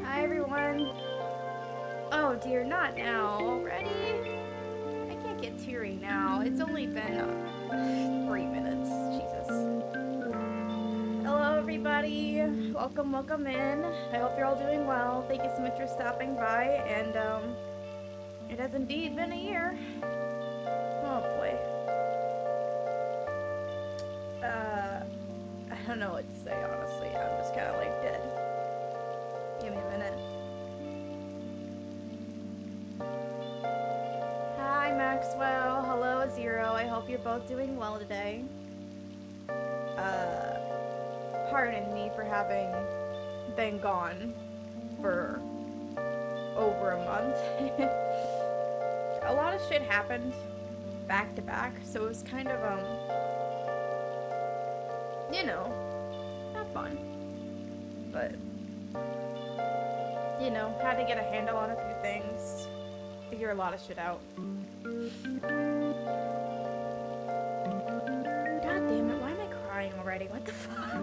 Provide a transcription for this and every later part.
Hi everyone. Oh dear, not now. Already? I can't get teary now. It's only been 3 minutes. Jesus. Hello everybody. Welcome in. I hope you're all doing well. Thank you so much for stopping by, and it has indeed been a year. Oh boy. I don't know what to say, honestly. I'm just kinda like dead. Give me a minute. Hi Maxwell, hello Zero, I hope you're both doing well today. Pardon me for having been gone for over a month. A lot of shit happened back to back, so it was kind of, you know, not fun. But, you know, had to get a handle on a few things, figure a lot of shit out. God damn it, why am I crying already? What the fuck?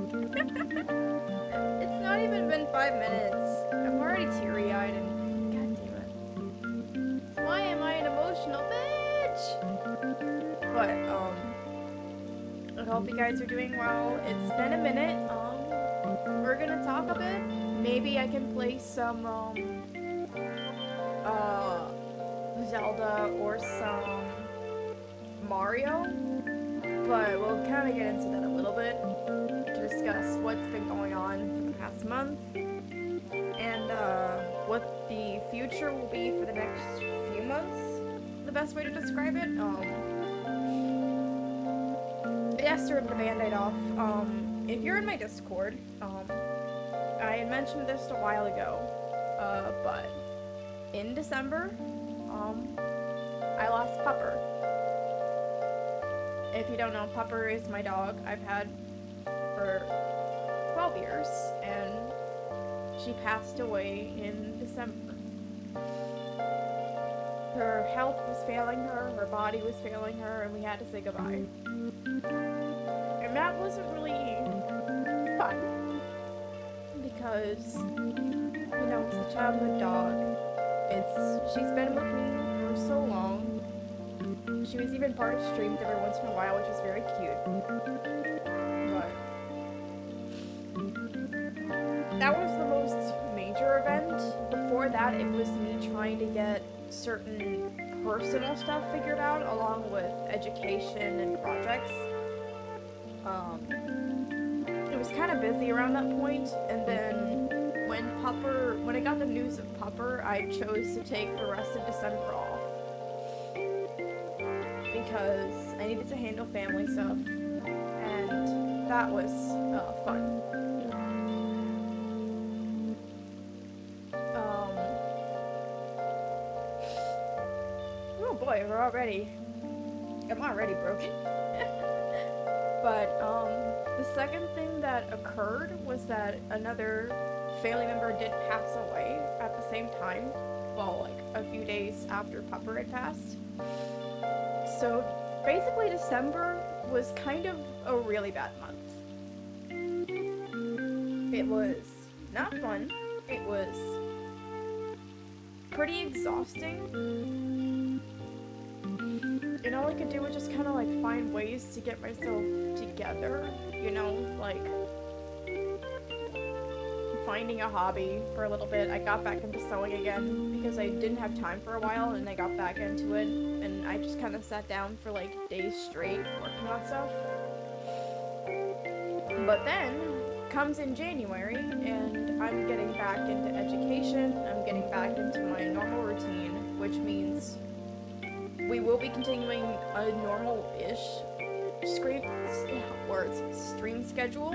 It's not even been 5 minutes. I'm already teary-eyed and... God damn it. Why am I an emotional bitch? But, I hope you guys are doing well. It's been a minute. We're gonna talk a bit. Maybe I can play some, Zelda or some Mario, but we'll kind of get into that a little bit to discuss what's been going on for the past month and what the future will be for the next few months. The best way to describe it, yes, to rip the band-aid off. If you're in my Discord, I had mentioned this a while ago, but in December, I lost Pupper. If you don't know, Pupper is my dog I've had for 12 years, and she passed away in December. Her health was failing her, her body was failing her, and we had to say goodbye. And that wasn't really fun, because, you know, it's a childhood dog. She's been with me for so long. She was even part of streams every once in a while, which was very cute. But that was the most major event. Before that, it was me trying to get certain personal stuff figured out, along with education and projects. It was kind of busy around that point, and then when I got the news of Pupper, I chose to take the rest of December off. Because I needed to handle family stuff, and that was fun. Oh boy, I'm already broken. But the second thing that occurred was that another family member did pass away at the same time. Well, like a few days after Pupper had passed. So basically December was kind of a really bad month. It was not fun. It was pretty exhausting. And all I could do was just kind of like find ways to get myself together, you know, like finding a hobby for a little bit. I got back into sewing again because I didn't have time for a while, and I got back into it, and I just kind of sat down for like days straight working on stuff. But then comes in January, and I'm getting back into education. I'm getting back into my normal routine, which means we will be continuing a normal-ish stream schedule.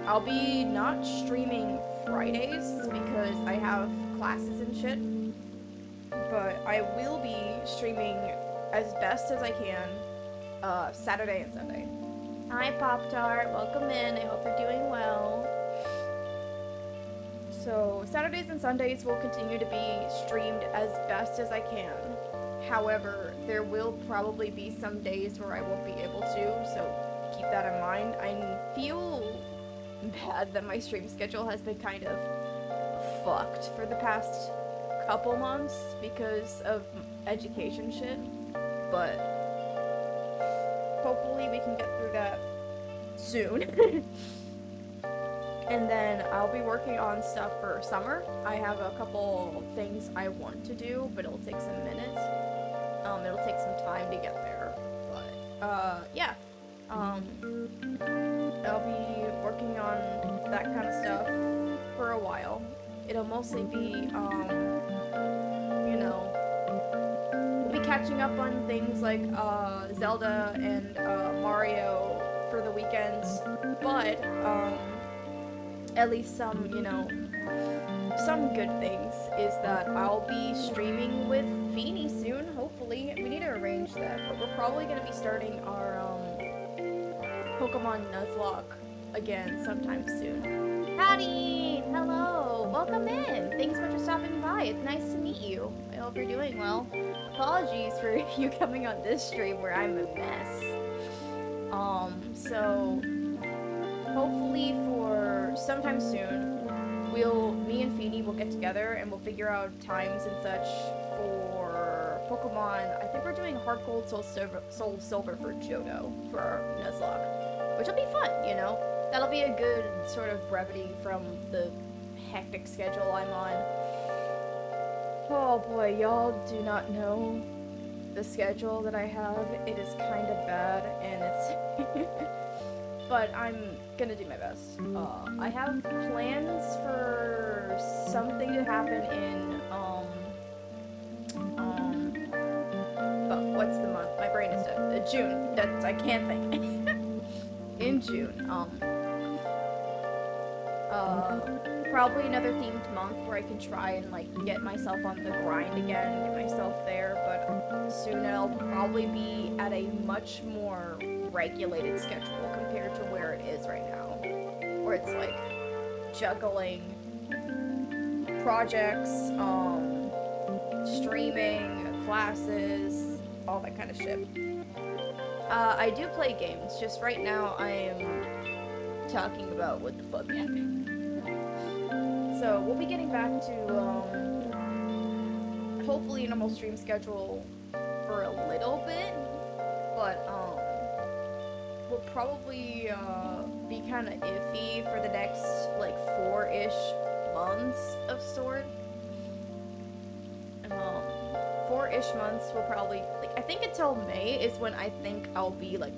I'll be not streaming Fridays because I have classes and shit, but I will be streaming as best as I can Saturday and Sunday. Hi Pop-Tart, welcome in, I hope you're doing well. So Saturdays and Sundays will continue to be streamed as best as I can. However, there will probably be some days where I won't be able to, so keep that in mind. I feel bad that my stream schedule has been kind of fucked for the past couple months because of education shit, but hopefully we can get through that soon. And then I'll be working on stuff for summer. I have a couple things I want to do, but it'll take some minutes. It'll take some time to get there, but yeah. I'll be working on that kind of stuff for a while. It'll mostly be, you know, we'll be catching up on things like Zelda and Mario for the weekends, but at least some, you know, some good things is that I'll be streaming with Feeny soon, hopefully. We need to arrange that, but we're probably going to be starting our Pokemon Nuzlocke again sometime soon. Howdy! Hello! Welcome in! Thanks so much for stopping by. It's nice to meet you. I hope you're doing well. Apologies for you coming on this stream where I'm a mess. So hopefully for sometime soon, me and Feeny will get together and we'll figure out times and such for Pokemon. I think we're doing Heart Gold, Soul Silver for Johto for our Nuzlocke, which will be fun, you know? That'll be a good sort of brevity from the hectic schedule I'm on. Oh boy, y'all do not know the schedule that I have. It is kind of bad, and it's... but I'm gonna do my best. I have plans for something to happen in, fuck, what's the month? My brain is dead. June. That's, I can't think. In June, probably another themed month where I can try and, like, get myself on the grind again, get myself there, but soon I'll probably be at a much more regulated schedule compared to where it is right now, where it's, like, juggling projects, streaming, classes, all that kind of shit. I do play games, just right now I am talking about what the fuck happened. So, we'll be getting back to, hopefully a normal stream schedule for a little bit, but, we'll probably, be kind of iffy for the next, like, 4-ish months of sort. 4-ish months will probably, like, I think until May is when I think I'll be, like,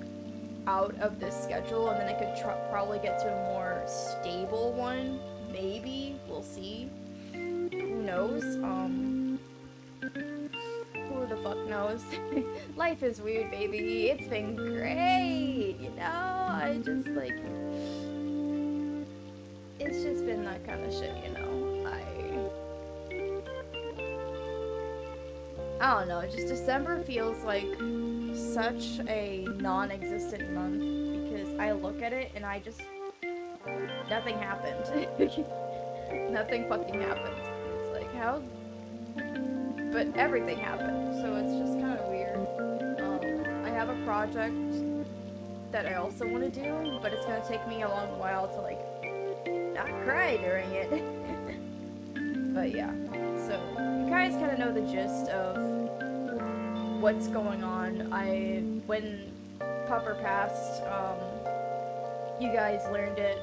out of this schedule, and then I could probably get to a more stable one. Maybe. We'll see. Who knows? Who the fuck knows? Life is weird, baby. It's been great, you know? I just, like... It's just been that kind of shit, you know? I don't know, just December feels like such a non-existent month because I look at it and I just... Nothing happened. Nothing fucking happened. It's like, how... But everything happened, so it's just kind of weird. I have a project that I also want to do, but it's gonna take me a long while to, like, not cry during it. But yeah, so you guys kind of know the gist of what's going on. When Pupper passed, you guys learned it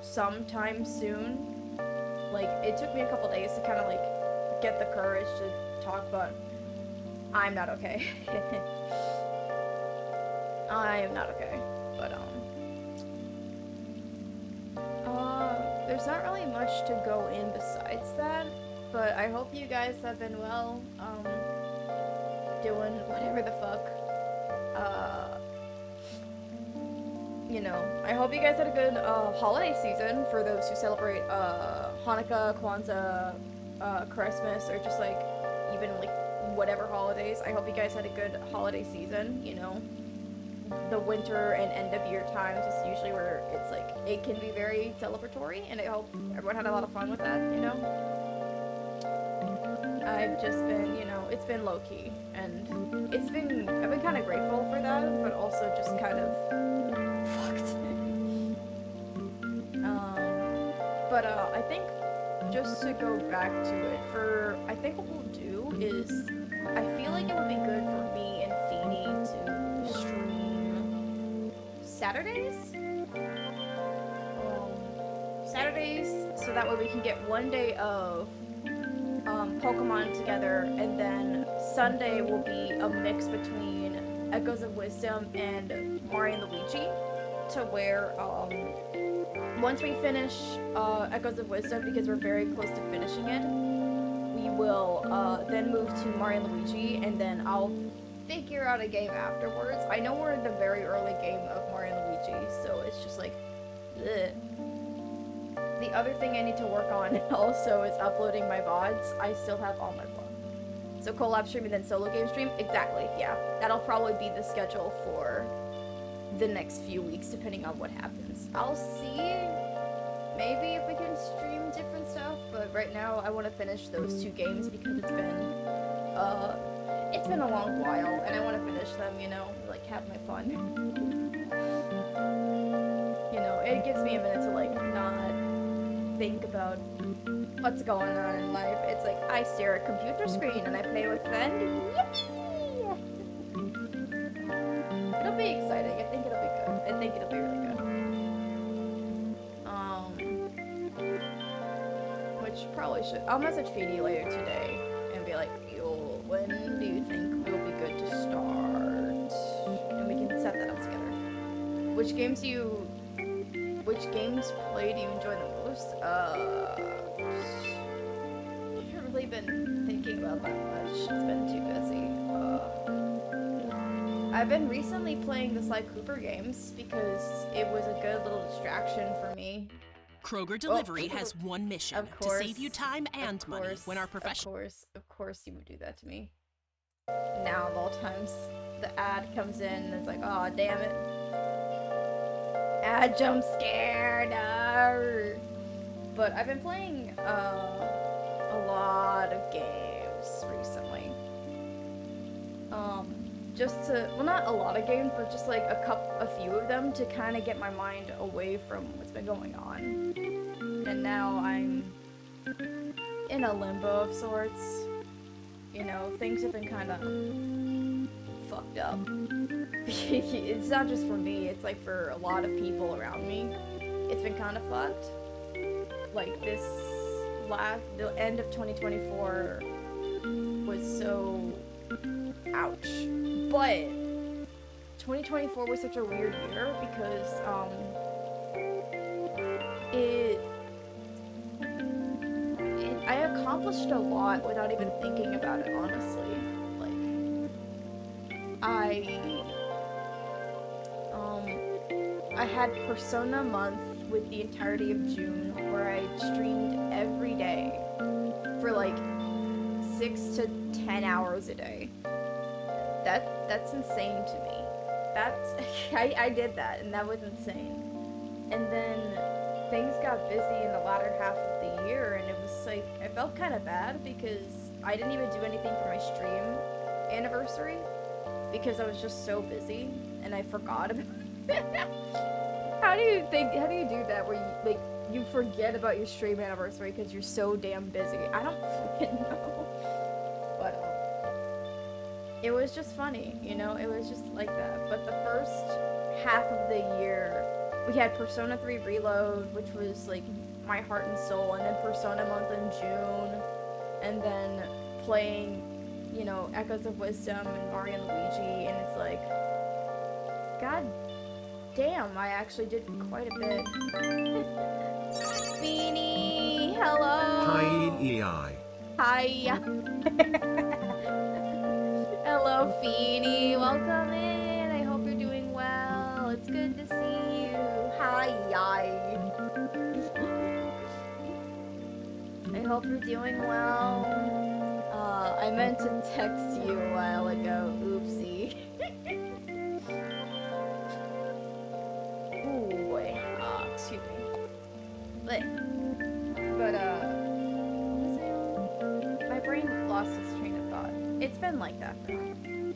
sometime soon. Like, it took me a couple days to kind of, like, get the courage to talk, but I'm not okay. I am not okay, but, there's not really much to go in besides that, but I hope you guys have been well, doing whatever the fuck, you know, I hope you guys had a good, holiday season for those who celebrate, Hanukkah, Kwanzaa, Christmas, or just, like, even, like, whatever holidays. I hope you guys had a good holiday season, you know. The winter and end of year times is usually where it's, like, it can be very celebratory, and I hope everyone had a lot of fun with that, you know. I've just been, you know, it's been low-key, and I've been kind of grateful for that, but also just kind of fucked. But I think just to go back to it, I think what we'll do is, I feel like it would be good for me and Feeny to stream Saturdays? Saturdays, so that way we can get one day of Pokemon together, and then Sunday will be a mix between Echoes of Wisdom and Mario and Luigi, to where once we finish Echoes of Wisdom, because we're very close to finishing it, we will then move to Mario and Luigi, and then I'll figure out a game afterwards. I know we're in the very early game of Mario and Luigi, so it's just like, ugh. The other thing I need to work on also is uploading my VODs. I still have all my VODs. So collab stream and then solo game stream? Exactly, yeah. That'll probably be the schedule for the next few weeks, depending on what happens. I'll see maybe if we can stream different stuff, but right now I want to finish those 2 games because it's been a long while, and I want to finish them, you know, like have my fun. You know, it gives me a minute to like not think about what's going on in life. It's like I stare at a computer screen and I play with friends. Yippee! It'll be exciting. I think it'll be good. I think it'll be really good. Which probably should. I'll message Feedy later today and be like, yo, when do you think will be good to start? And we can set that up together. Which games play do you enjoy the most? I haven't really been thinking about that much. It's been too busy. I've been recently playing the Sly Cooper games because it was a good little distraction for me. Kroger Delivery has one mission, to save you time and money when our professional... Of course you would do that to me. Now of all times, the ad comes in and it's like, oh damn it. Ad jump scared. But I've been playing a lot of games recently. Well, not a lot of games, but just like a few of them to kind of get my mind away from what's been going on. And now I'm in a limbo of sorts. You know, things have been kind of fucked up. It's not just for me, it's like for a lot of people around me. It's been kind of fucked. Like the end of 2024 was so ouch. But 2024 was such a weird year because I accomplished a lot without even thinking about it, honestly. Like I had Persona month with the entirety of June where I streamed every day for like 6 to 10 hours a day. That's insane to me. I did that, and that was insane. And then things got busy in the latter half of the year, and it was like, I felt kind of bad because I didn't even do anything for my stream anniversary because I was just so busy, and I forgot about it. How do you do that where you forget about your stream anniversary because you're so damn busy? I don't fucking know. But it was just funny, you know? It was just like that. But the first half of the year, we had Persona 3 Reload, which was like my heart and soul, and then Persona month in June, and then playing, you know, Echoes of Wisdom and Mario and Luigi, and it's like, god damn, I actually did quite a bit. Beanie, hello! Hi, EI. Hi. Hello, Feeny. Welcome in. I hope you're doing well. It's good to see you. Hi. I hope you're doing well. I meant to text you a while ago. Oopsie. Ooh, boy. Excuse me. But my brain lost its train of thought. It's been like that for me.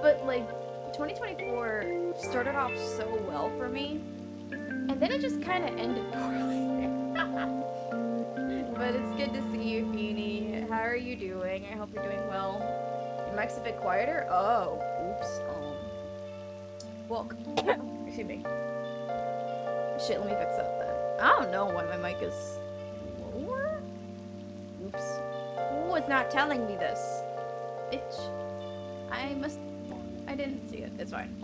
But like 2024 started off so well for me, and then it just kind of ended poorly. But it's good to see you, Feeny. How are you doing? I hope you're doing well. Your mic's a bit quieter? Oh, oops. Well, excuse me. Shit, let me fix that then. I don't know why my mic is lower? Oops. Oh, it's not telling me this. Bitch. I didn't see it. It's fine.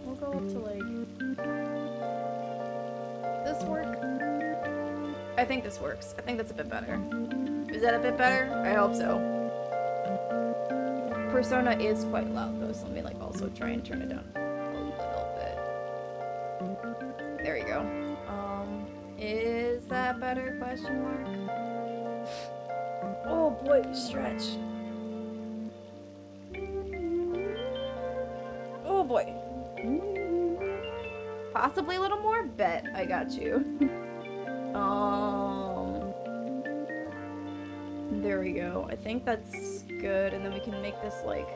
We'll go up to, like... This work? I think this works. I think that's a bit better. Is that a bit better? I hope so. Persona is quite loud though, so let me like also try and turn it down a little bit. There you go. Is that better? Question mark. Oh boy, stretch. Oh boy. Possibly a little more? Bet. I got you. There we go. I think that's good, and then we can make this like...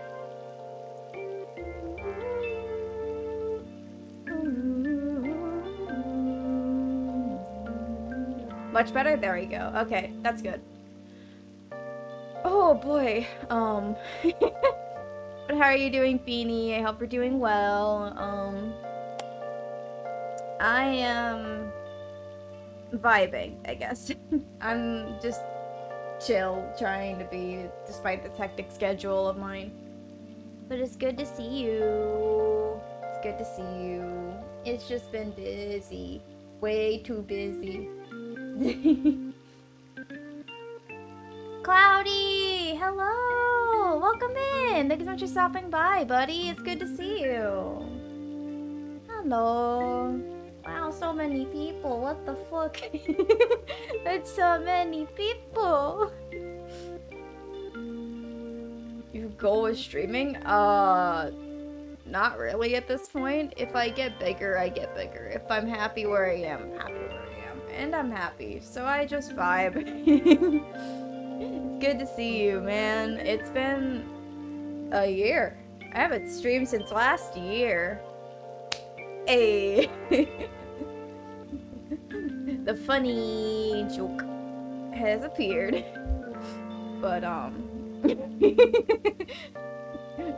Much better? There we go. Okay, that's good. Oh boy. But how are you doing, Feeny? I hope you're doing well. I am vibing, I guess. I'm just chill, trying to be, despite this hectic schedule of mine. But it's good to see you. It's good to see you. It's just been busy. Way too busy. Cloudy! Hello! Welcome in! Thank you so much for stopping by, buddy. It's good to see you. Hello. Wow, so many people. What the fuck? That's so many people. Your goal with streaming? Not really at this point. If I get bigger, I get bigger. If I'm happy where I am, I'm happy where I am. And I'm happy, so I just vibe. It's good to see you, man. It's been a year. I haven't streamed since last year. Hey. The funny joke has appeared. But,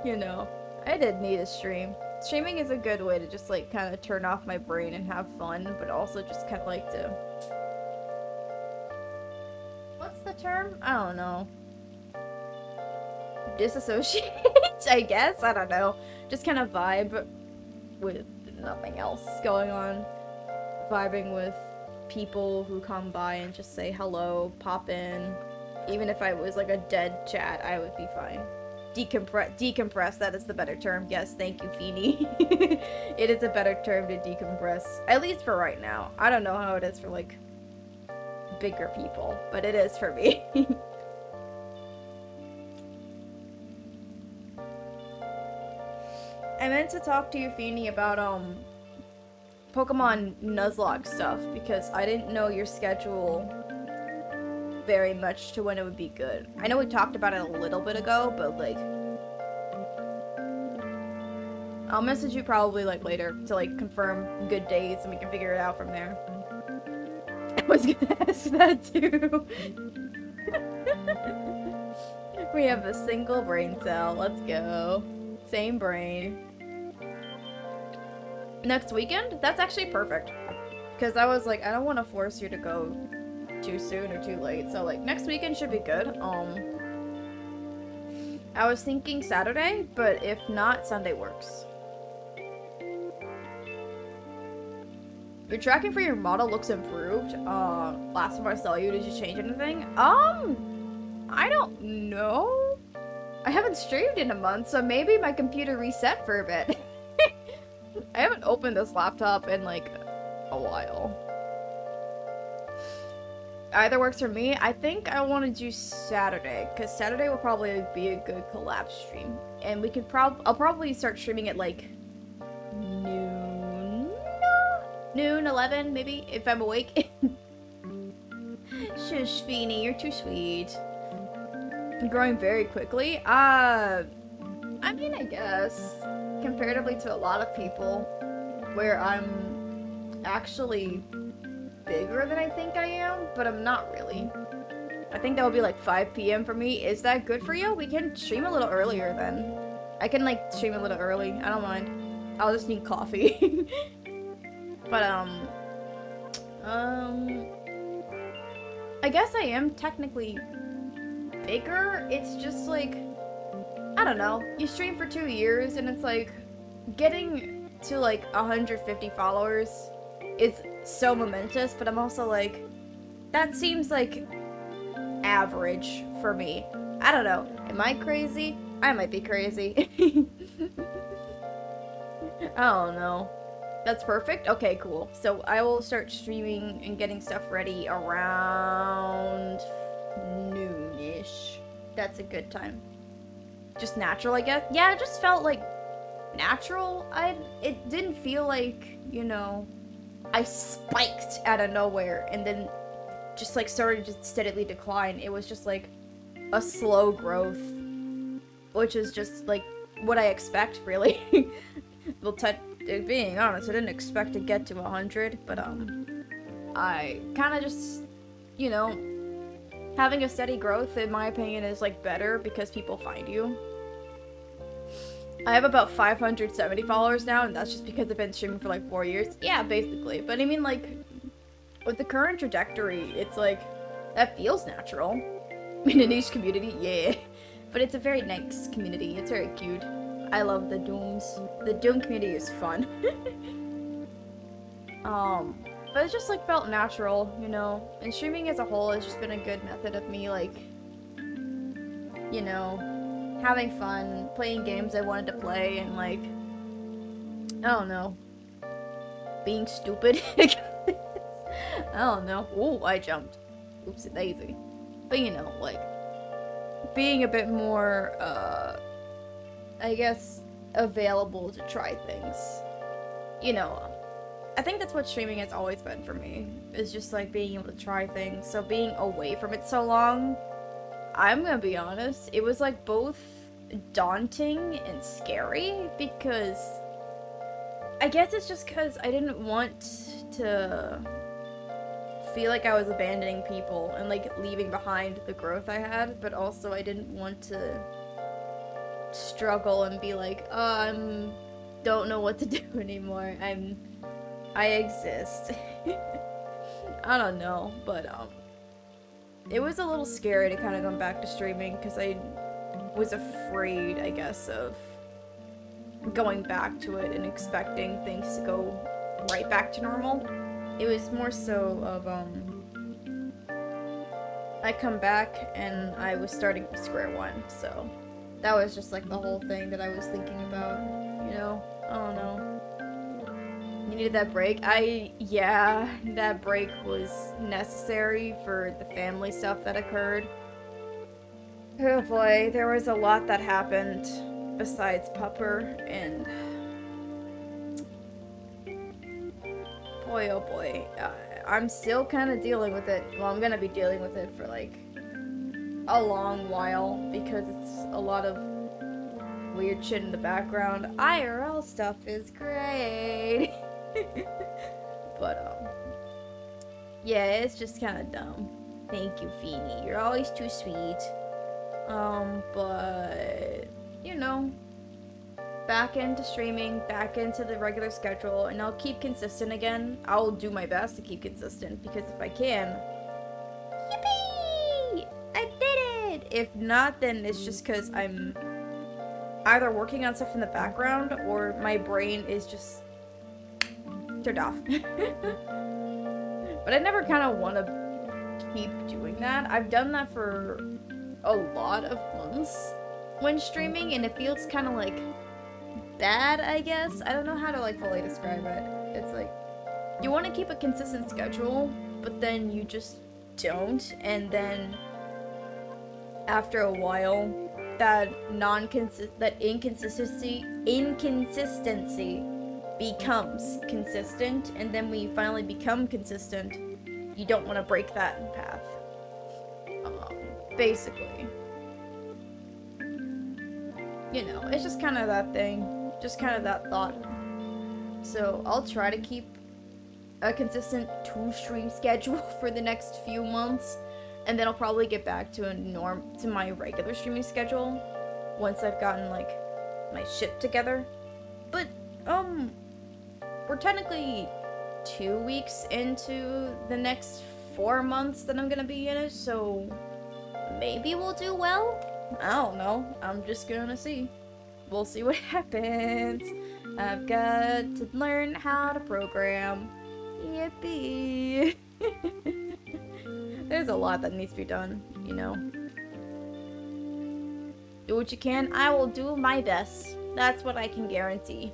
you know, I did need a stream. Streaming is a good way to just, like, kind of turn off my brain and have fun, but also just kind of like to... What's the term? I don't know. Disassociate, I guess? I don't know. Just kind of vibe with nothing else going on. Vibing with people who come by and just say hello, pop in. Even if I was like a dead chat, I would be fine. Decompress, that is the better term. Yes, thank you, Feeny. It is a better term to decompress. At least for right now. I don't know how it is for like bigger people, but it is for me. I meant to talk to you, Feeny, about Pokemon Nuzlocke stuff, because I didn't know your schedule very much to when it would be good. I know we talked about it a little bit ago, but like... I'll message you probably like later to like confirm good days and we can figure it out from there. I was gonna ask that too. We have a single brain cell. Let's go. Same brain. Next weekend? That's actually perfect. Because I was like, I don't want to force you to go too soon or too late. So like next weekend should be good. I was thinking Saturday, but if not, Sunday works. Your tracking for your model looks improved. Last time I saw you, did you change anything? I don't know. I haven't streamed in a month, so maybe my computer reset for a bit. I haven't opened this laptop in like a while. Either works for me. I think I want to do Saturday, because Saturday will probably be a good collab stream. And we can I'll probably start streaming at like noon, 11 maybe, if I'm awake. Shush, Feeny, you're too sweet. Growing very quickly? I mean, I guess. Comparatively to a lot of people. where I'm actually bigger than I think I am, but I'm not really. I think that would be like 5 p.m. for me. Is that good for you? We can stream a little earlier then. I can like stream a little early. I don't mind. I'll just need coffee. But I guess I am technically bigger. It's just like, I don't know. You stream for 2 years and it's like getting to like 150 followers is so momentous, but I'm also like, that seems like average for me. I don't know. Am I crazy? I might be crazy. I don't know. That's perfect? Okay, cool. So I will start streaming and getting stuff ready around noonish. That's a good time. Just natural, I guess. Yeah, it just felt like natural. It didn't feel like, you know, I spiked out of nowhere and then just like started to steadily decline. It was just like a slow growth, which is just like what I expect, really. Well, being honest, I didn't expect to get to 100, but I kind of just, you know, having a steady growth, in my opinion, is like better because people find you. I have about 570 followers now, and that's just because I've been streaming for like 4 years. Yeah, basically. But I mean, like, with the current trajectory, it's like, that feels natural. In a niche community, yeah. But it's a very nice community. It's very cute. I love the Dooms. The Doom community is fun. But it just like felt natural, you know? And streaming as a whole has just been a good method of me, like, you know, having fun, playing games I wanted to play, and like, I don't know, being stupid. I don't know. Ooh, I jumped. Oopsie daisy. But you know, like, being a bit more, I guess, available to try things. You know, I think that's what streaming has always been for me, is just like being able to try things. So being away from it so long, I'm gonna be honest, it was like both daunting and scary, because I guess it's just because I didn't want to feel like I was abandoning people and like leaving behind the growth I had, but also I didn't want to struggle and be like, oh, don't know what to do anymore. I exist. I don't know, but it was a little scary to kind of go back to streaming because I was afraid, I guess, of going back to it and expecting things to go right back to normal. It was more so of I come back and I was starting from square one, so that was just like the whole thing that I was thinking about, you know? I don't know. You needed that break? Yeah, that break was necessary for the family stuff that occurred. Oh boy, there was a lot that happened besides Pupper, and boy, oh boy, I'm still kind of dealing with it. Well, I'm gonna be dealing with it for like a long while because it's a lot of weird shit in the background. IRL stuff is great. But yeah, it's just kind of dumb. Thank you, Feeny. You're always too sweet. But you know, back into streaming, back into the regular schedule, and I'll keep consistent again. I'll do my best to keep consistent, because if I can, yippee! I did it! If not, then it's just because I'm either working on stuff in the background, or my brain is just turned off. But I never kind of want to keep doing that. I've done that for a lot of months when streaming, and it feels kind of like bad, I guess. I don't know how to like fully describe it. It's like you want to keep a consistent schedule, but then you just don't, and then after a while that inconsistency becomes consistent, and then when you finally become consistent, you don't want to break that path. Basically. You know, it's just kind of that thing. Just kind of that thought So I'll try to keep a consistent 2-stream schedule for the next few months, and then I'll probably get back to my regular streaming schedule once I've gotten like my shit together. But we're technically 2 weeks into the next 4 months that I'm gonna be in it, so maybe we'll do well. I don't know. I'm just gonna see. We'll see what happens. I've got to learn how to program. Yippee! There's a lot that needs to be done, you know. Do what you can. I will do my best. That's what I can guarantee.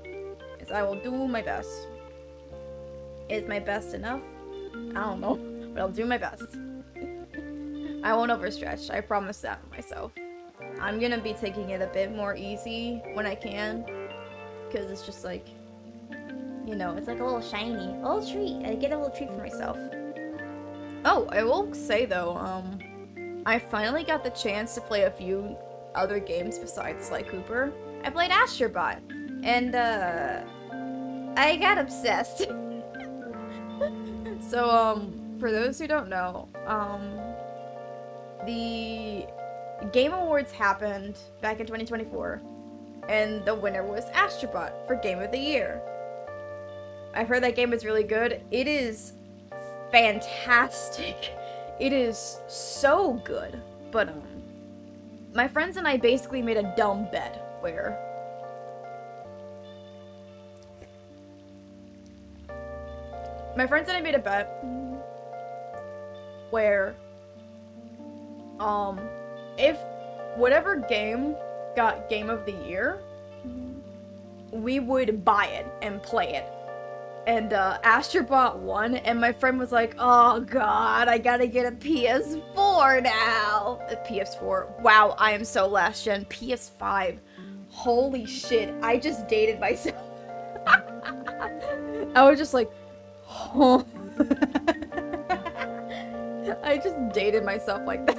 Is I will do my best. Is my best enough? I don't know, but I'll do my best. I won't overstretch. I promise that to myself. I'm gonna be taking it a bit more easy when I can, because it's just like, you know, it's like a little shiny, a little treat. I get a little treat for myself. Oh, I will say though, I finally got the chance to play a few other games besides Sly Cooper. I played Astrobot, and I got obsessed. So, for those who don't know, the Game Awards happened back in 2024, and the winner was Astrobot for Game of the Year. I've heard that game is really good. It is fantastic. It is so good. But, my friends and I basically made a dumb bet where if whatever game got Game of the Year, we would buy it and play it. And Astrobot won, and my friend was like, "Oh god, I gotta get a PS4 now." A PS4. Wow, I am so last gen. PS5. Holy shit, I just dated myself. I was just like, oh. I just dated myself like that.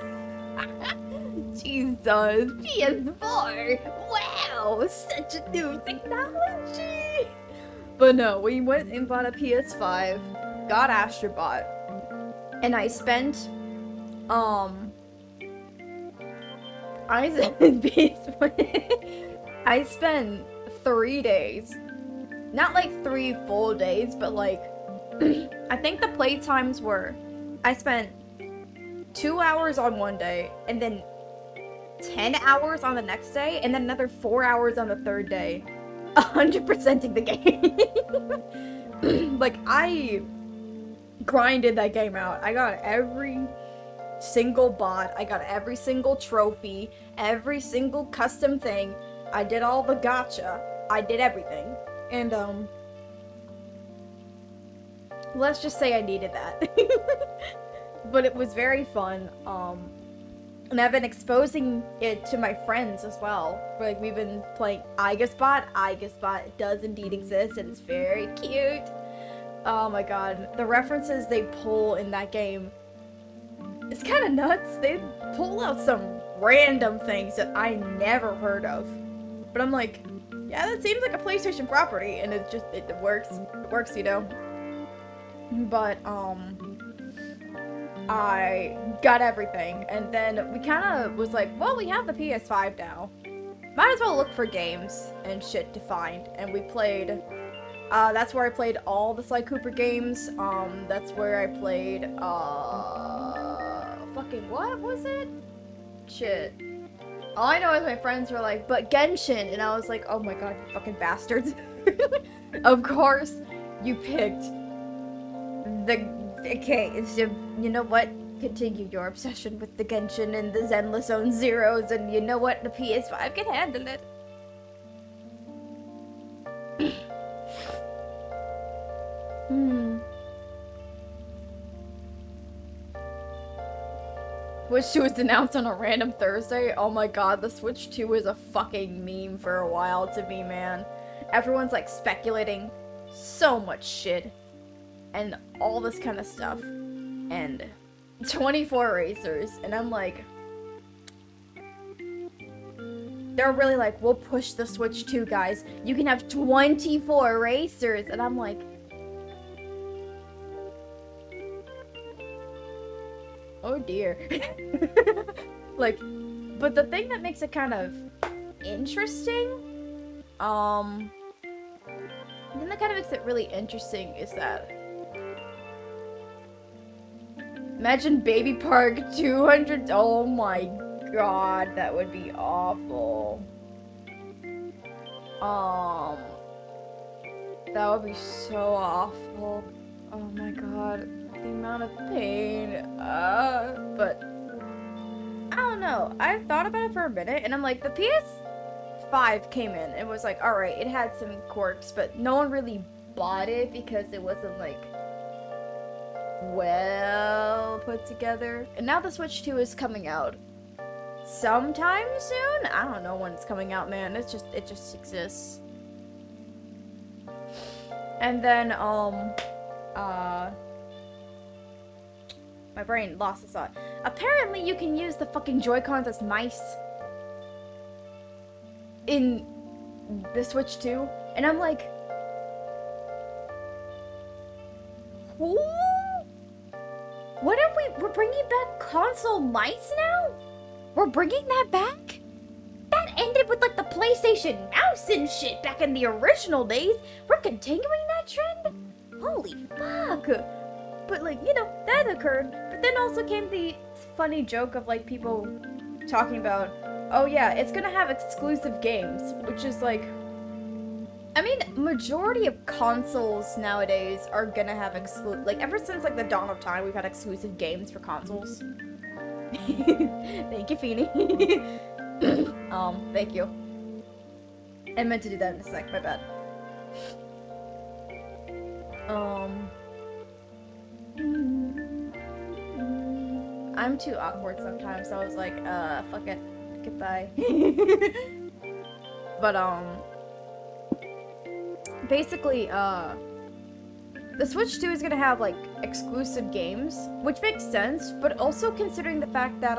Jesus, PS4! Wow, such a new technology! But no, we went and bought a PS5, got Astrobot, and I spent, I spent 3 days, not like 3 full days, but like, I think the play times were, I spent 2 hours on one day, and then 10 hours on the next day, and then another 4 hours on the third day. 100%ing the game. Like, I grinded that game out. I got every single bot. I got every single trophy. Every single custom thing. I did all the gacha. I did everything. And, let's just say I needed that. But it was very fun. And I've been exposing it to my friends as well. Like, we've been playing Aegisbot. Aegisbot does indeed exist, and it's very cute. Oh my god. The references they pull in that game, it's kind of nuts. They pull out some random things that I never heard of. But I'm like, yeah, that seems like a PlayStation property, and it works. It works, you know. But, I got everything, and then we kind of was like, well, we have the PS5 now. Might as well look for games and shit to find, and we played, that's where I played all the Sly Cooper games. That's where I played, fucking, what was it? Shit. All I know is my friends were like, but Genshin, and I was like, oh my god, you fucking bastards. Of course, you picked okay, so, you know what? Continue your obsession with the Genshin and the Zenless Zone Zeros, and you know what? The PS5 can handle it. Switch 2 was announced on a random Thursday. Oh my god, the Switch 2 was a fucking meme for a while to me, man. Everyone's like speculating so much shit. And all this kind of stuff, and 24 racers, and I'm like, they're really like, we'll push the Switch 2, guys. You can have 24 racers. And I'm like, oh dear. Like, but the thing that makes it kind of interesting, the thing that kind of makes it really interesting is that, imagine Baby Park 200, oh my god, that would be awful. That would be so awful. Oh my god, the amount of pain, but, I don't know, I thought about it for a minute, and I'm like, the PS5 came in, and was like, alright, it had some quirks, but no one really bought it because it wasn't, like, well put together. And now the Switch 2 is coming out sometime soon? I don't know when it's coming out, man. It just exists. And then, my brain lost its thought. Apparently you can use the fucking Joy-Cons as mice in the Switch 2. And I'm like, who? What are we're bringing back console mice now? We're bringing that back? That ended with like the PlayStation mouse and shit back in the original days. We're continuing that trend? Holy fuck. But like, you know, that occurred. But then also came the funny joke of like people talking about, oh yeah, it's gonna have exclusive games, which is like, I mean, majority of consoles nowadays are gonna have like ever since like the dawn of time, we've had exclusive games for consoles. Thank you, Feeny. Thank you. I meant to do that in a sec, my bad. I'm too awkward sometimes, so I was like, fuck it. Goodbye. But, basically, the Switch 2 is gonna have, like, exclusive games, which makes sense, but also considering the fact that,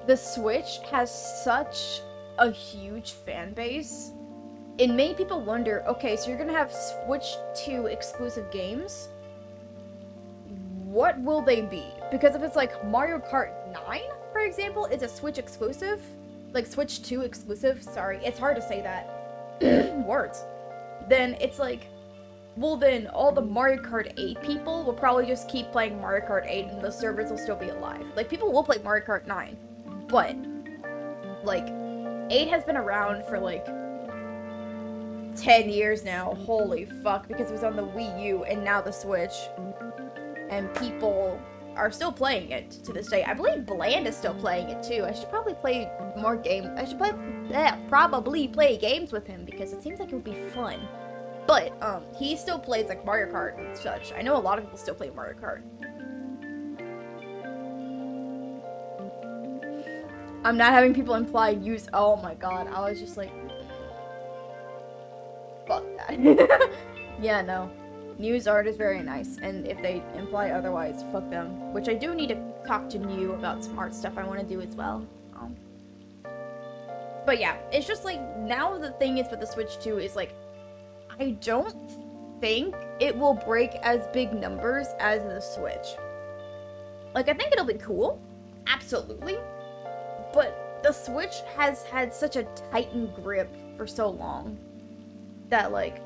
the Switch has such a huge fan base, it made people wonder, okay, so you're gonna have Switch 2 exclusive games? What will they be? Because if it's like Mario Kart 9, for example, is a Switch exclusive, like Switch 2 exclusive, sorry, it's hard to say that, words, then it's like, well then, all the Mario Kart 8 people will probably just keep playing Mario Kart 8 and the servers will still be alive. Like, people will play Mario Kart 9, but, like, 8 has been around for, like, 10 years now, holy fuck, because it was on the Wii U and now the Switch, and people are still playing it to this day. I believe Bland is still playing it too. I should probably play more games. I should probably play games with him because it seems like it would be fun. But, he still plays, like, Mario Kart and such. I know a lot of people still play Mario Kart. I'm not having people imply use- oh my god, I was just like... fuck that. Yeah, no. News art is very nice, and if they imply otherwise, fuck them. Which I do need to talk to New about some art stuff I want to do as well. But yeah, it's just like, now the thing is with the Switch 2 is like, I don't think it will break as big numbers as the Switch. Like, I think it'll be cool. Absolutely. But the Switch has had such a tightened grip for so long that, like,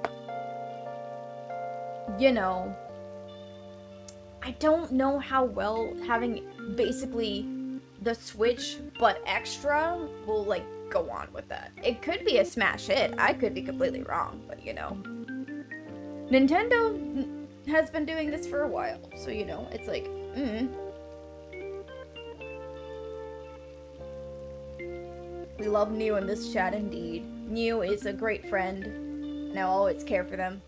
you know, I don't know how well having basically the Switch but extra will, like, go on with that. It could be a smash hit. I could be completely wrong, but you know. Nintendo has been doing this for a while, so you know, it's like, We love New in this chat indeed. New is a great friend, and I'll always care for them.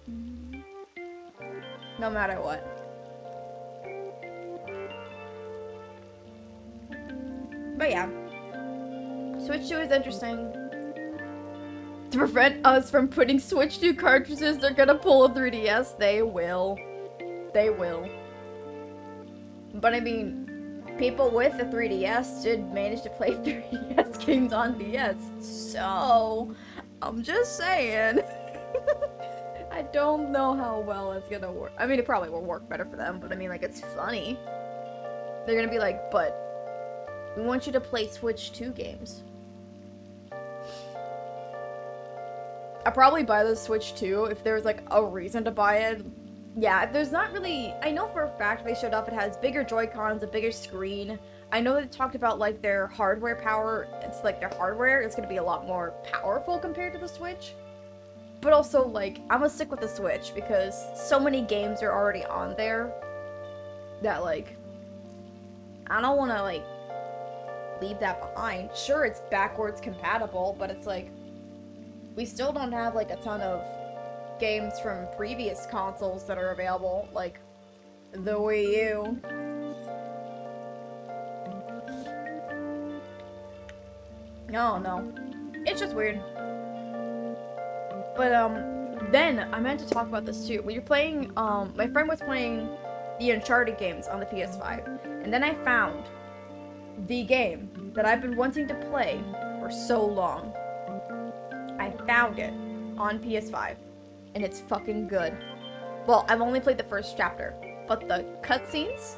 No matter what. But yeah. Switch 2 is interesting. To prevent us from putting Switch 2 cartridges, they're gonna pull a 3DS. They will. They will. But I mean, people with the 3DS did manage to play 3DS games on DS. So, I'm just saying. I don't know how well it's gonna work. I mean, it probably will work better for them, but I mean, like, it's funny. They're gonna be like, but we want you to play Switch 2 games. I'd probably buy the Switch 2 if there was, like, a reason to buy it. Yeah, there's not really... I know for a fact they showed off it has bigger Joy-Cons, a bigger screen. I know they talked about, like, their hardware power. It's, like, their hardware is gonna be a lot more powerful compared to the Switch. But also, like, I'm gonna stick with the Switch because so many games are already on there that, like, I don't want to, like, leave that behind. Sure, it's backwards compatible, but it's like, we still don't have, like, a ton of games from previous consoles that are available, like the Wii U. No. It's just weird. But, then, I meant to talk about this too. We were playing, my friend was playing the Uncharted games on the PS5. And then I found the game that I've been wanting to play for so long. I found it on PS5. And it's fucking good. Well, I've only played the first chapter. But the cutscenes,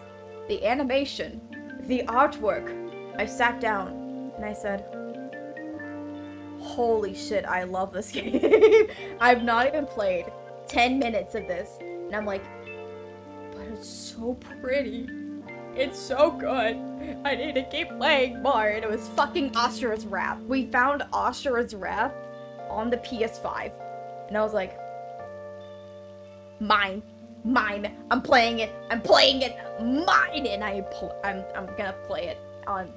the animation, the artwork, I sat down and I said, holy shit, I love this game. I've not even played 10 minutes of this. And I'm like, but it's so pretty. It's so good. I need to keep playing more. And it was fucking Asura's Wrath. We found Asura's Wrath on the PS5. And I was like, mine. I'm playing it, mine. And I'm gonna play it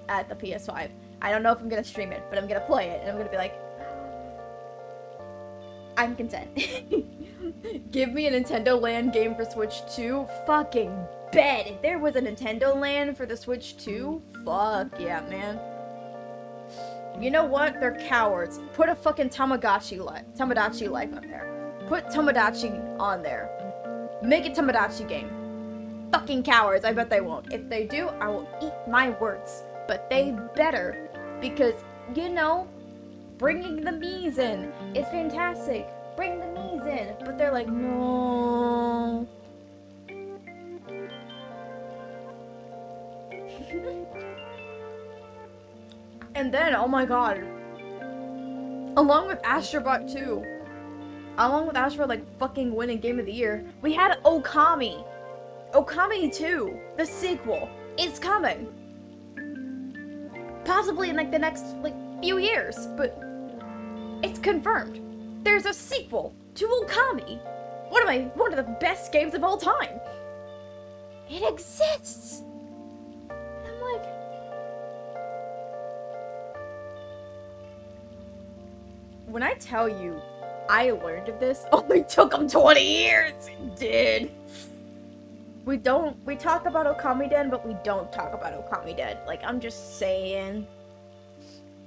at the PS5. I don't know if I'm gonna stream it, but I'm gonna play it, and I'm gonna be like, I'm content. Give me a Nintendo Land game for Switch 2, fucking bet. If there was a Nintendo Land for the Switch 2, fuck yeah, man. You know what? They're cowards. Put a fucking Tamagotchi life on there. Put Tamagotchi on there. Make a Tamagotchi game. Fucking cowards. I bet they won't. If they do, I will eat my words. But they better, because, you know, bringing the Mii's in is fantastic. Bring the Mii's in. But they're like, no. And then, oh my god, along with Astrobot 2, along with Astrobot, like, fucking winning Game of the Year, we had Okami. Okami 2, the sequel, is coming. Possibly in, like, the next, like, few years, but it's confirmed. There's a sequel to Okami. One of the best games of all time. It exists. I'm like, when I tell you I learned of this, only took them 20 years. It did. We talk about Okami Den, but we don't talk about Okami Den. Like, I'm just saying.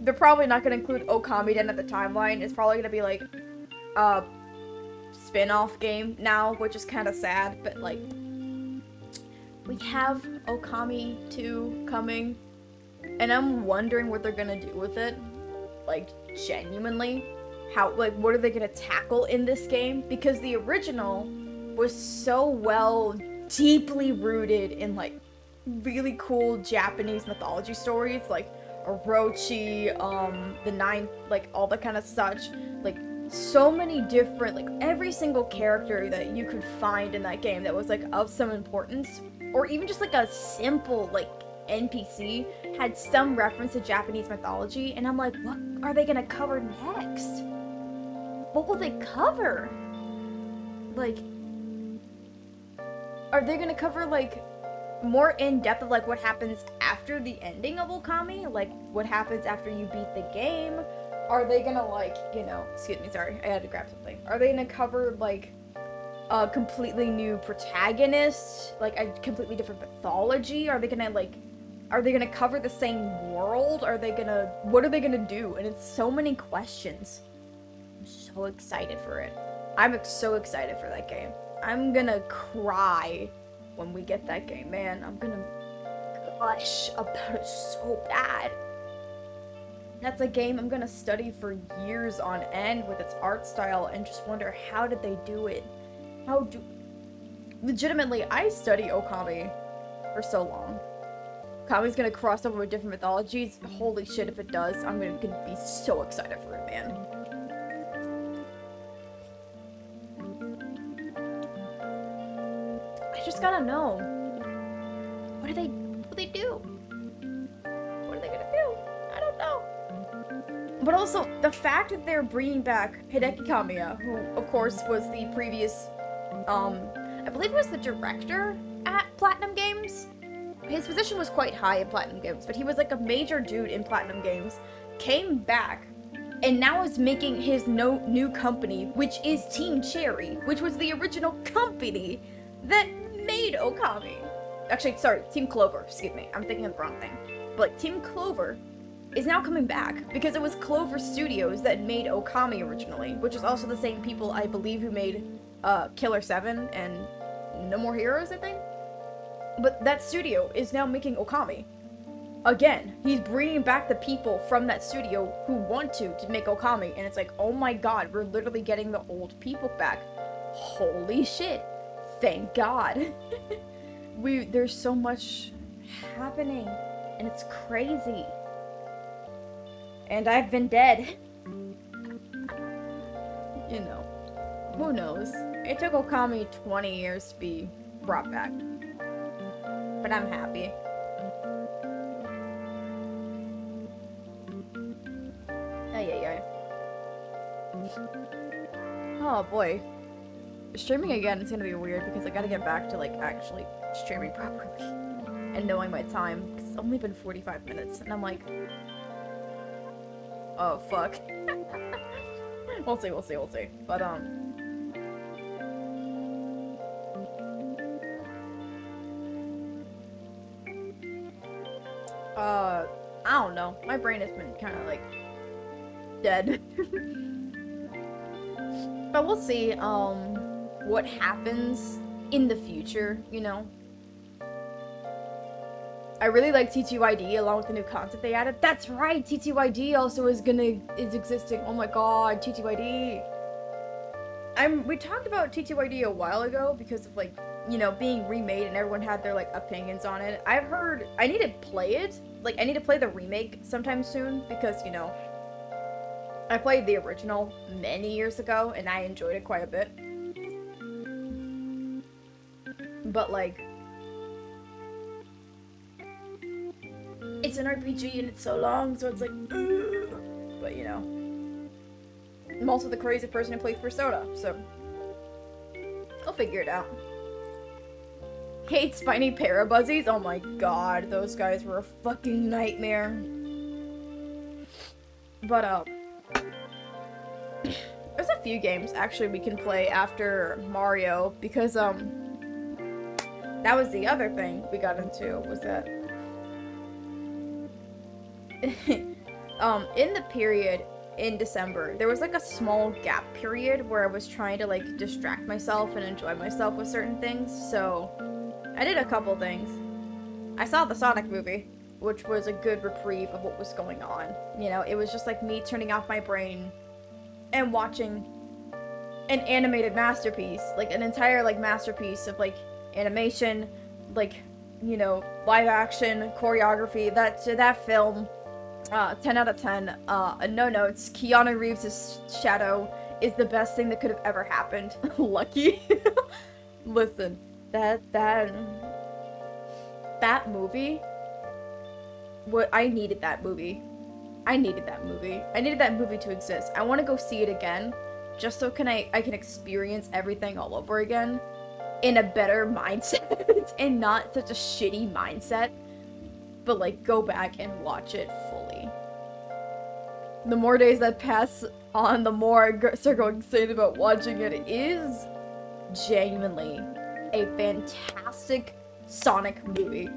They're probably not going to include Okami Den at the timeline. It's probably going to be, like, a spin-off game now, which is kind of sad. But, like, we have Okami 2 coming. And I'm wondering what they're going to do with it. Like, genuinely. How, like, what are they going to tackle in this game? Because the original was so well deeply rooted in, like, really cool Japanese mythology stories, like Orochi, the Nine, like, all that kind of such, like, so many different, like, every single character that you could find in that game that was, like, of some importance, or even just, like, a simple, like, NPC had some reference to Japanese mythology, and I'm like, what are they gonna cover next? What will they cover? Like, are they gonna cover, like, more in-depth of, like, what happens after the ending of Okami? Like, what happens after you beat the game? Are they gonna, like, you know, excuse me, sorry, I had to grab something. Are they gonna cover, like, a completely new protagonist? Like, a completely different mythology? Are they gonna cover the same world? What are they gonna do? And it's so many questions. I'm so excited for it. I'm so excited for that game. I'm gonna cry when we get that game, man. I'm gonna gush about it so bad. That's a game I'm gonna study for years on end with its art style and just wonder, how did they do it? Legitimately, I study Okami for so long. Okami's gonna cross over with different mythologies. Holy shit, if it does, I'm gonna be so excited for it, man. I just gotta know. What do they do? What are they gonna do? I don't know. But also, the fact that they're bringing back Hideki Kamiya, who, of course, was the previous, I believe he was the director at Platinum Games. His position was quite high in Platinum Games, but he was like a major dude in Platinum Games, came back, and now is making his new company, which is Team Cherry, which was the original company that made Okami. Actually, sorry, Team Clover, excuse me, I'm thinking of the wrong thing. But Team Clover is now coming back because it was Clover Studios that made Okami originally, which is also the same people, I believe, who made Killer 7 and No More Heroes, I think? But that studio is now making Okami. Again, he's bringing back the people from that studio who want to make Okami, and it's like, oh my god, we're literally getting the old people back. Holy shit. Thank God. There's so much happening, and it's crazy. And I've been dead. You know, who knows? It took Okami 20 years to be brought back. But I'm happy. Ay. Oh boy. Streaming again is gonna be weird because I gotta get back to like actually streaming properly and knowing my time, because it's only been 45 minutes and I'm like, oh fuck. We'll see. But I don't know. My brain has been kind of like dead. But we'll see what happens in the future, you know. I really like TTYD along with the new content they added. That's right, TTYD also is existing. Oh my god, TTYD. We talked about TTYD a while ago because of like, you know, being remade and everyone had their like opinions on it. I've heard I need to play it. Like I need to play the remake sometime soon because, you know, I played the original many years ago and I enjoyed it quite a bit. But like, it's an RPG and it's so long, so it's like, ugh. But you know, I'm also the crazy person who plays Persona, so I'll figure it out. Hate Spiny Parabuzzies? Oh my god, those guys were a fucking nightmare. But there's a few games actually we can play after Mario because that was the other thing we got into, was that in the period in December, there was like a small gap period where I was trying to like distract myself and enjoy myself with certain things, so I did a couple things. I saw the Sonic movie, which was a good reprieve of what was going on. You know, it was just like me turning off my brain and watching an animated masterpiece, like an entire like masterpiece of like animation, like, you know, live action, choreography. That film, 10 out of 10. No notes. Keanu Reeves' Shadow is the best thing that could have ever happened. Lucky. Listen, that movie. I needed that movie. I needed that movie to exist. I want to go see it again, just so I can experience everything all over again in a better mindset and not such a shitty mindset, but like go back and watch it fully. The more days that pass on, the more I start going insane about watching it. It is genuinely a fantastic Sonic movie.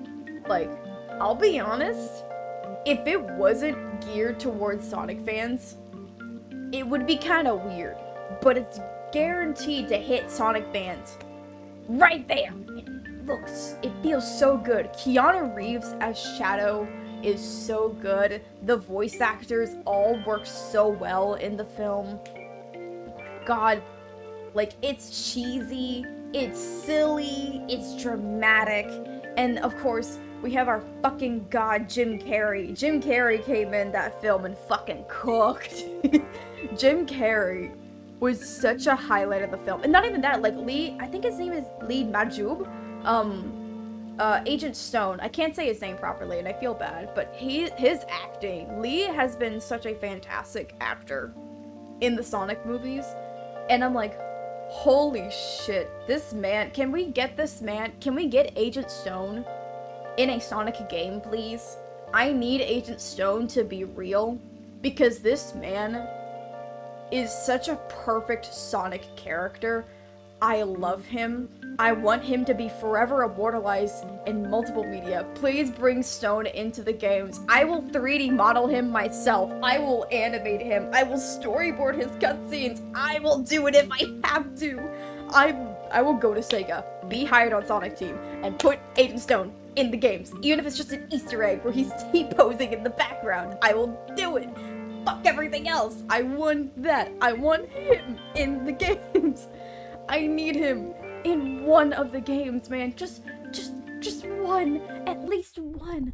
Like, I'll be honest, if it wasn't geared towards Sonic fans, it would be kind of weird, but it's guaranteed to hit Sonic fans right there. it feels so good. Keanu Reeves as Shadow is so good. The voice actors all work so well in the film. God, like, it's cheesy, it's silly, it's dramatic, and of course, we have our fucking god, Jim Carrey. Jim Carrey came in that film and fucking cooked. Jim Carrey was such a highlight of the film. And not even that, like, I think his name is Lee Majjoub. Agent Stone. I can't say his name properly, and I feel bad, but his acting. Lee has been such a fantastic actor in the Sonic movies, and I'm like, holy shit, this man, can we get Agent Stone in a Sonic game, please? I need Agent Stone to be real, because this man is such a perfect Sonic character. I love him. I want him to be forever immortalized in multiple media. Please bring Stone into the games. I will 3D model him myself. I will animate him. I will storyboard his cutscenes. I will do it if I have to. I will go to Sega, be hired on Sonic Team, and put Agent Stone in the games. Even if it's just an Easter egg where he's T-posing in the background. I will do it. Fuck everything else. I want that. I want him in the games. I need him in one of the games, man. Just one. At least one.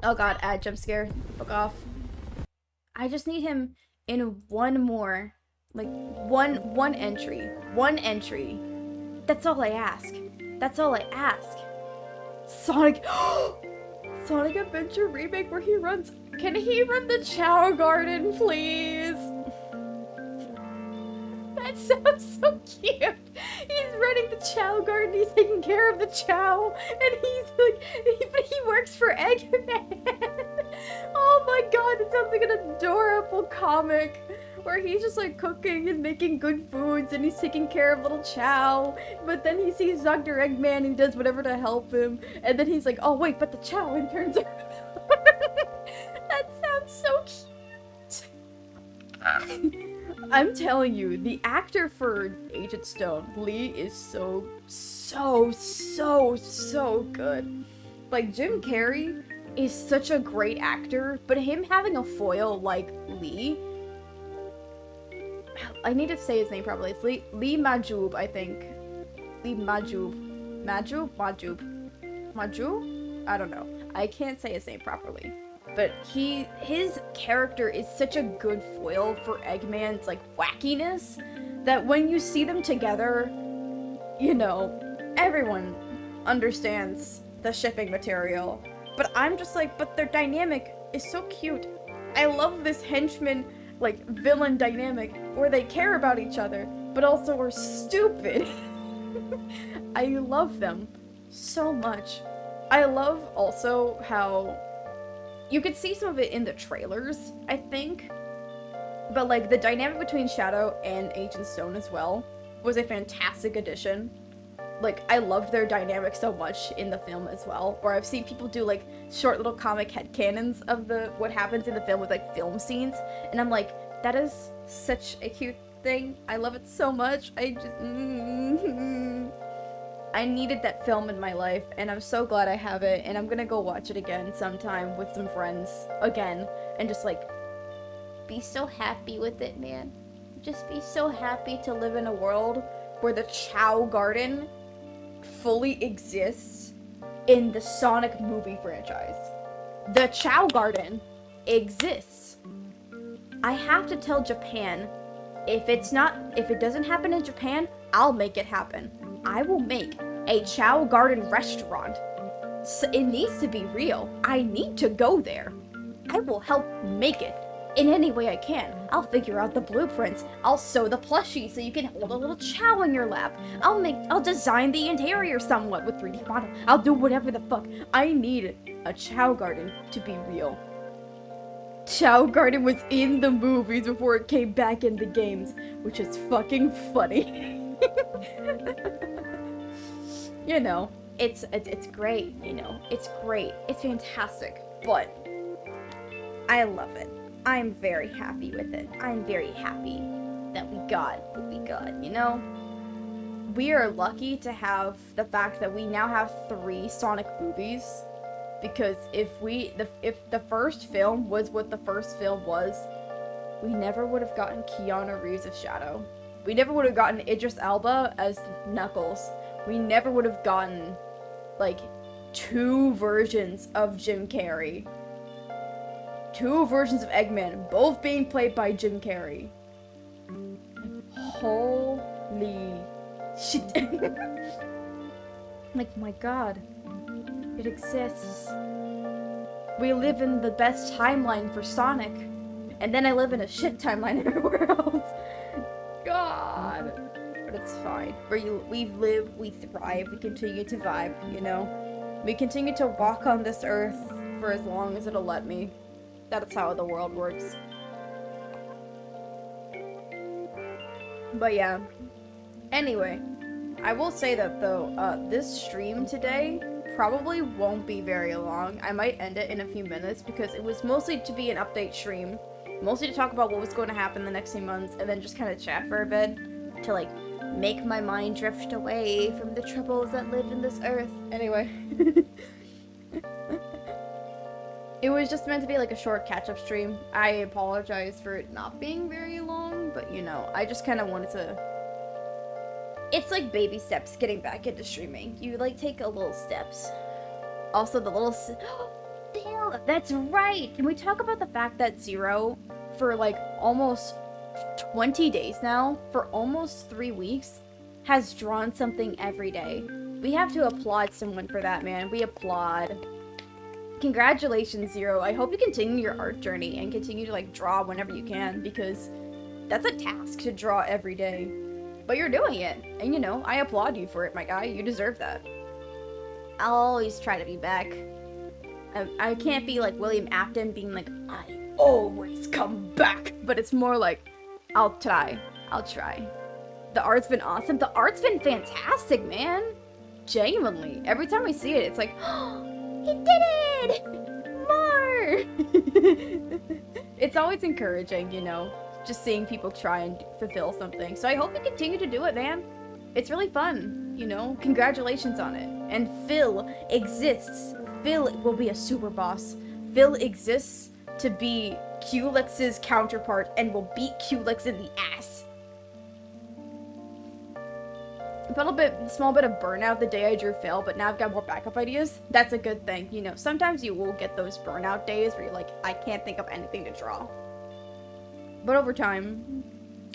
Oh god, add jump scare. Fuck off. I just need him in one more. Like, one entry. One entry. That's all I ask. That's all I ask. Sonic Sonic Adventure Remake where he runs. Can he run the Chao Garden, please? That sounds so cute. He's running the Chao Garden, he's taking care of the Chao, and he's like, but he works for Eggman. Oh my god, it sounds like an adorable comic where he's just like cooking and making good foods and he's taking care of little Chao, but then he sees Dr. Eggman and he does whatever to help him, and then he's like, oh wait, but the Chao, and turns around. That sounds so cute. I'm telling you, the actor for Agent Stone, Lee, is so good. Like, Jim Carrey is such a great actor, but him having a foil like Lee, I need to say his name properly. It's Lee Majjoub, I think. Lee Majjoub. Majjoub? I don't know. I can't say his name properly. But his character is such a good foil for Eggman's, like, wackiness, that when you see them together, you know, everyone understands the shipping material. But I'm just like, but their dynamic is so cute. I love this henchman, like, villain dynamic, where they care about each other, but also are stupid. I love them so much. I love also how you could see some of it in the trailers, I think. But, like, the dynamic between Shadow and Agent Stone as well was a fantastic addition. Like, I loved their dynamic so much in the film as well. Or I've seen people do, like, short little comic headcanons of what happens in the film with, like, film scenes. And I'm like, that is such a cute thing. I love it so much. I needed that film in my life, and I'm so glad I have it, and I'm gonna go watch it again sometime with some friends, again, and just, like, be so happy with it, man. Just be so happy to live in a world where the Chao Garden fully exists in the Sonic movie franchise. The Chao Garden exists. I have to tell Japan, if it doesn't happen in Japan, I'll make it happen. I will make a Chao Garden restaurant. So it needs to be real. I need to go there. I will help make it in any way I can. I'll figure out the blueprints. I'll sew the plushie so you can hold a little Chao in your lap. I'll design the interior somewhat with 3D model. I'll do whatever the fuck. I need a Chao Garden to be real. Chao Garden was in the movies before it came back in the games, which is fucking funny. You know, it's great, you know, it's great, it's fantastic, but I love it. I'm very happy with it. I'm very happy that we got what we got, you know? we are lucky to have the fact that we now have 3 Sonic movies. Because if the first film was what the first film was, we never would have gotten Keanu Reeves as Shadow. We never would have gotten Idris Elba as Knuckles. We never would have gotten, like, 2 versions of Jim Carrey. 2 versions of Eggman, both being played by Jim Carrey. Holy shit. Like, my god. It exists. We live in the best timeline for Sonic. And then I live in a shit timeline everywhere else. God. But it's fine. We live, we thrive, we continue to vibe, you know? We continue to walk on this earth for as long as it'll let me. That's how the world works. But yeah. Anyway, I will say that though, this stream today probably won't be very long. I might end it in a few minutes because it was mostly to be an update stream. Mostly to talk about what was going to happen the next few months and then just kind of chat for a bit to like make my mind drift away from the troubles that live in this earth. Anyway. It was just meant to be like a short catch-up stream. I apologize for it not being very long, but you know, I just kind of wanted to... It's like baby steps getting back into streaming. You like take a little steps. Also the little... Damn, that's right! Can we talk about the fact that Zero, for like almost 20 days now, for almost 3 weeks, has drawn something every day? We have to applaud someone for that, man. We applaud. Congratulations, Zero. I hope you continue your art journey and continue to like draw whenever you can, because that's a task to draw every day. But you're doing it, and you know, I applaud you for it, my guy. You deserve that. I'll always try to be back. I can't be like William Afton being like, I always come back. But it's more like, I'll try. I'll try. The art's been awesome. The art's been fantastic, man. Genuinely. Every time I see it, it's like, oh, he did it! More! It's always encouraging, you know, just seeing people try and fulfill something. So I hope you continue to do it, man. It's really fun, you know? Congratulations on it. And Phil exists. Phil will be a super boss. Phil exists to be Culex' counterpart and will beat Culex in the ass. I felt a small bit of burnout the day I drew Phil, but now I've got more backup ideas. That's a good thing. You know, sometimes you will get those burnout days where you're like, I can't think of anything to draw. But over time,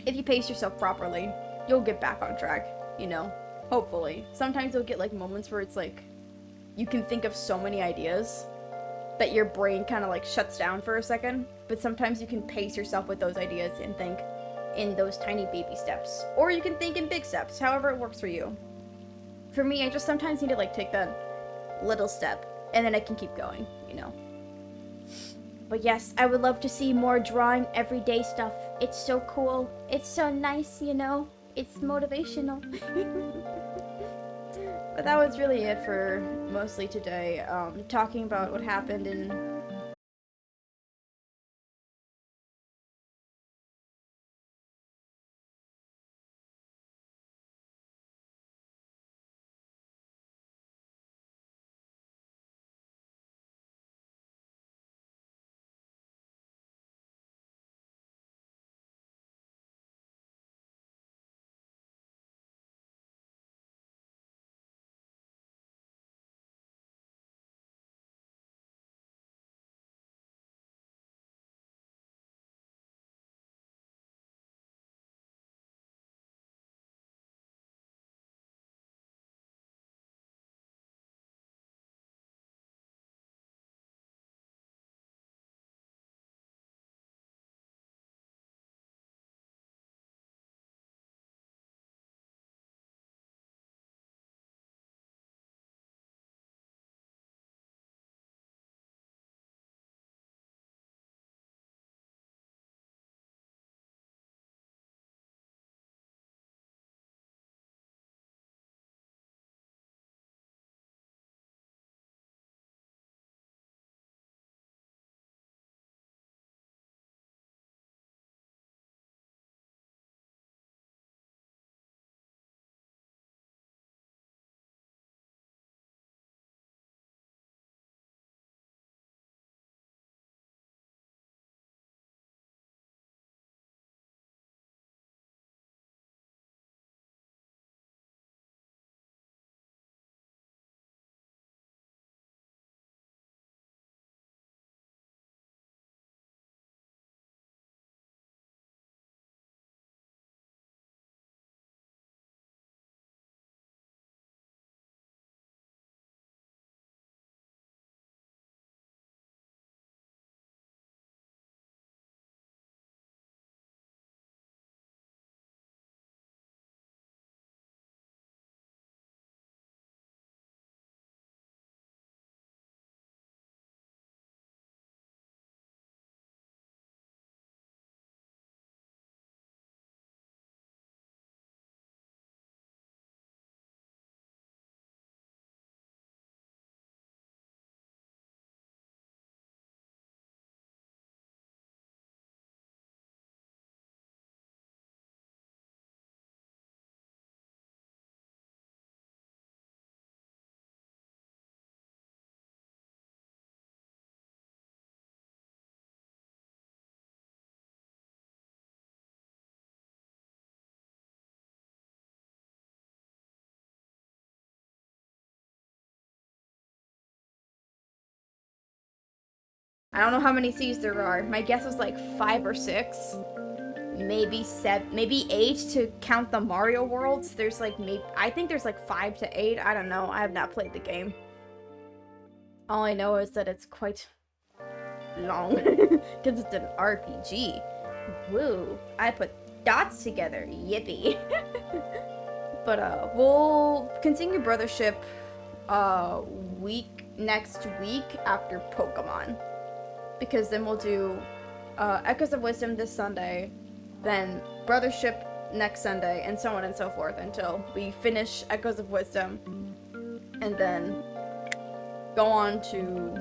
if you pace yourself properly, you'll get back on track, you know? Hopefully. Sometimes you'll get like moments where it's like, you can think of so many ideas that your brain kind of like shuts down for a second, but sometimes you can pace yourself with those ideas and think in those tiny baby steps. Or you can think in big steps, however it works for you. For me, I just sometimes need to like take that little step, and then I can keep going, you know? But yes, I would love to see more drawing everyday stuff. It's so cool. It's so nice, you know? It's motivational. But that was really it for mostly today, talking about what happened in I don't know how many seas there are. My guess was like 5 or 6. Maybe 7, maybe 8 to count the Mario worlds. There's like, I think there's like 5 to 8. I don't know. I have not played the game. All I know is that it's quite long. Because it's an RPG. Woo. I put dots together. Yippee. But, we'll continue Brothership, next week after Pokemon. Because then we'll do, Echoes of Wisdom this Sunday, then Brothership next Sunday, and so on and so forth until we finish Echoes of Wisdom, and then go on to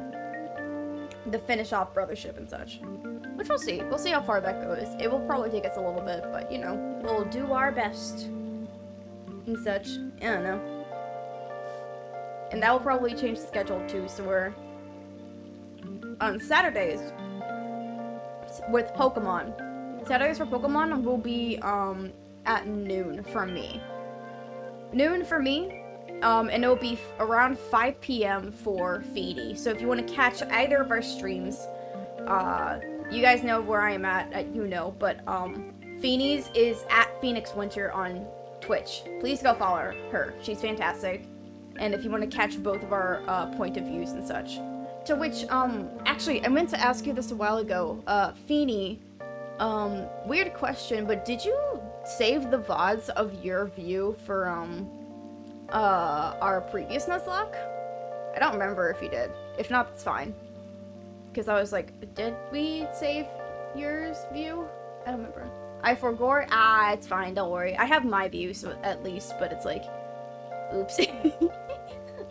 the finish off Brothership and such. Which we'll see. We'll see how far that goes. It will probably take us a little bit, but, you know, we'll do our best and such. I don't know. And that will probably change the schedule too, so we're on Saturdays with Pokemon. Saturdays for Pokemon will be at noon for me. Noon for me, and it'll be around 5 p.m. for Feedy. So if you want to catch either of our streams, you guys know where I am at, you know, but Feeney's is at Phoenix Winter on Twitch. Please go follow her. She's fantastic. And if you want to catch both of our point of views and such. To which, actually, I meant to ask you this a while ago. Feeny, weird question, but did you save the VODs of your view for, our previous Nuzlocke? I don't remember if you did. If not, that's fine. Because I was like, did we save yours view? I don't remember. I forgot. It's fine, don't worry. I have my view, so at least, but it's like, oops.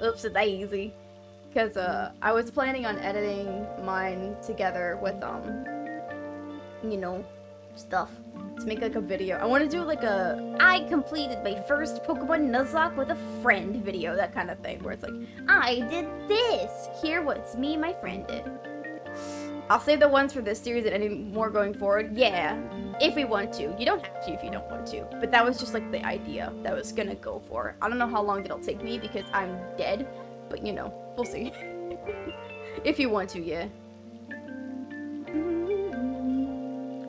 Oops, it's easy. Because, I was planning on editing mine together with, you know, stuff. To make, like, a video. I want to do, like, I completed my first Pokemon Nuzlocke with a friend video, that kind of thing. Where it's like, I did this! Here what's me and my friend did. I'll save the ones for this series and any more going forward. Yeah, if we want to. You don't have to if you don't want to. But that was just, like, the idea that I was gonna go for. I don't know how long it'll take me because I'm dead. But, you know, we'll see. If you want to, yeah.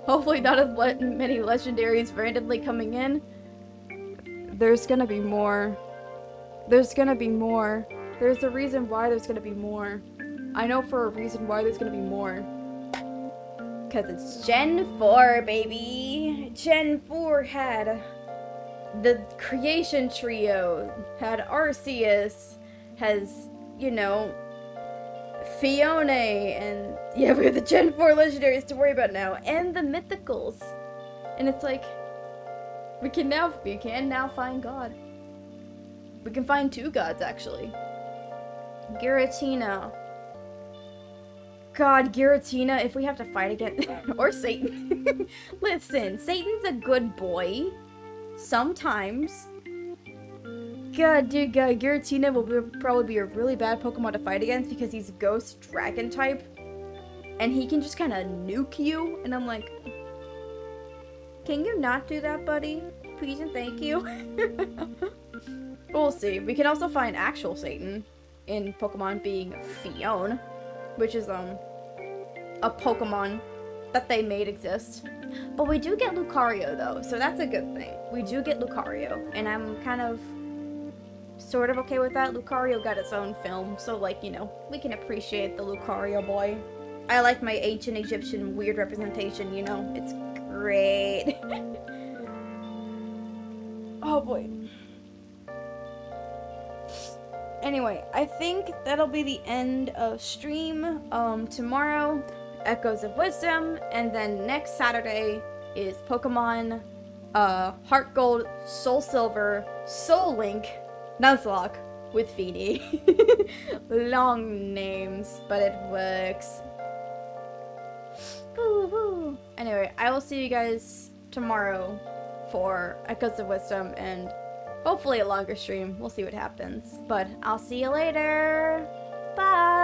Hopefully not as many legendaries randomly coming in. There's gonna be more. There's gonna be more. There's a reason why there's gonna be more. I know for a reason why there's gonna be more. Because it's Gen 4, baby! Gen 4 had the Creation Trio, had Arceus, has, you know, Fiona, and yeah, we have the Gen 4 legendaries to worry about now, and the mythicals. And it's like, we can now find God. We can find 2 gods, actually. Giratina. God, Giratina, if we have to fight again. Or Satan. Listen, Satan's a good boy. Sometimes. God, dude, Giratina will probably be a really bad Pokemon to fight against because he's Ghost Dragon type. And he can just kind of nuke you. And I'm like, can you not do that, buddy? Please and thank you. We'll see. We can also find actual Satan in Pokemon being Fiona, which is, a Pokemon that they made exist. But we do get Lucario, though, so that's a good thing. We do get Lucario, and I'm kind of sort of okay with that. Lucario got its own film, so, like, you know, we can appreciate the Lucario boy. I like my ancient Egyptian weird representation, you know? It's great. Oh, boy. Anyway, I think that'll be the end of stream. Tomorrow, Echoes of Wisdom, and then next Saturday is Pokemon, Heart Gold, Soul Silver, Soul Link, Nuzlocke with Feeny. Long names, but it works. Woo-hoo. Anyway, I will see you guys tomorrow for Echoes of Wisdom and hopefully a longer stream. We'll see what happens. But I'll see you later. Bye.